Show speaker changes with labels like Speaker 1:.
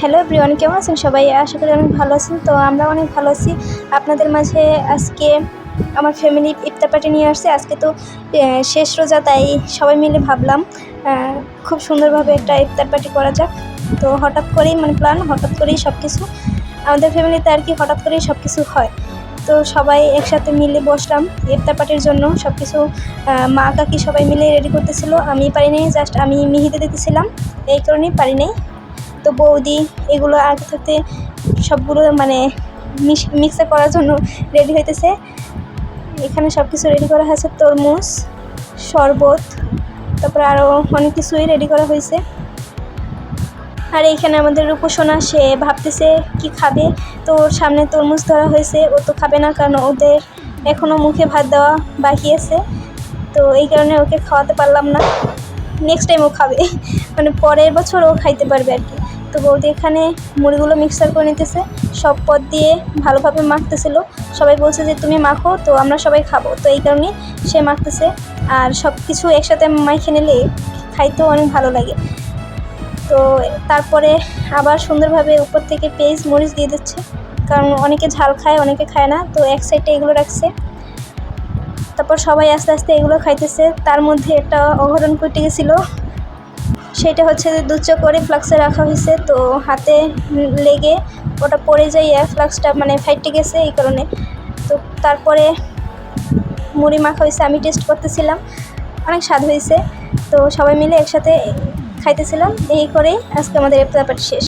Speaker 1: Hello everyone, কেমন আছেন সবাই? আশা করি অনেক ভালো আছেন। তো আমরা অনেক ভালো আছি। আপনাদের মাঝে আজকে আমার ফ্যামিলি ইফতার পার্টি নিয়ে আসছে। আজকে তো শেষ রোজা, তাই সবাই মিলে ভাবলাম খুব সুন্দরভাবে একটা ইফতার পার্টি করা যাক। তো হঠাৎ করেই হঠাৎ করেই সব কিছু আমাদের ফ্যামিলিতে আর কি হঠাৎ করেই সব কিছু হয়। তো সবাই একসাথে মিলে বসলাম ইফতার পার্টির জন্য। সব কিছু মা কাকি সবাই মিলে রেডি করতেছিল। আমি পারিনি, জাস্ট আমি মিহিতে দিতেছিলাম, এই কারণেই পারিনি। তো বৌদি এগুলো আগে থাকতে সবগুলো মিক্সার করার জন্য রেডি হইতেছে। এখানে সব কিছু রেডি করা হয়েছে, তরমুজ, শরবত, তারপরে আরও অনেক কিছুই রেডি করা হয়েছে। আর এইখানে আমাদের রূপসোনা, সে ভাবতেছে কি খাবে। তো ওর সামনে তরমুজ ধরা হয়েছে, ও তো খাবে না, কারণ ওদের এখনও মুখে ভাত দেওয়া বাকি আছে। তো এই কারণে ওকে খাওয়াতে পারলাম না। নেক্সট টাইম ও খাবে, পরের বছর ও খাইতে পারবে আর কি। তো বৌদি এখানে মুড়িগুলো মিক্সার করে নিতেছে, সব পদ দিয়ে ভালোভাবে মাখতেছিল। সবাই বলছে যে তুমি মাখো, তো আমরা সবাই খাবো, তো এই কারণে সে মাখতেছে। আর সব কিছু একসাথে মাখে নিলে খাইতেও অনেক ভালো লাগে। তো তারপরে আবার সুন্দরভাবে উপর থেকে পেঁয়াজ মরিচ দিয়ে দিচ্ছে, কারণ অনেকে ঝাল খায়, অনেকে খায় না। তো এক সাইডে এগুলো রাখছে, তারপর সবাই আস্তে আস্তে এগুলো খাইতেছে। তার মধ্যে একটা অঘটন ঘটে গেছিলো, সেটা হচ্ছে যে দুধ চা করে ফ্লাক্সে রাখা হয়েছে, তো হাতে লেগে ওটা পড়ে যায়, ফ্লাক্সটা ফাইটে গেছে এই কারণে। তো তারপরে মুড়ি মাখা হয়েছে, আমি টেস্ট করতেছিলাম, অনেক স্বাদ হয়েছে। তো সবাই মিলে একসাথে খাইতেছিলাম। এই করেই আজকে আমাদের ইফতার পার্টি শেষ।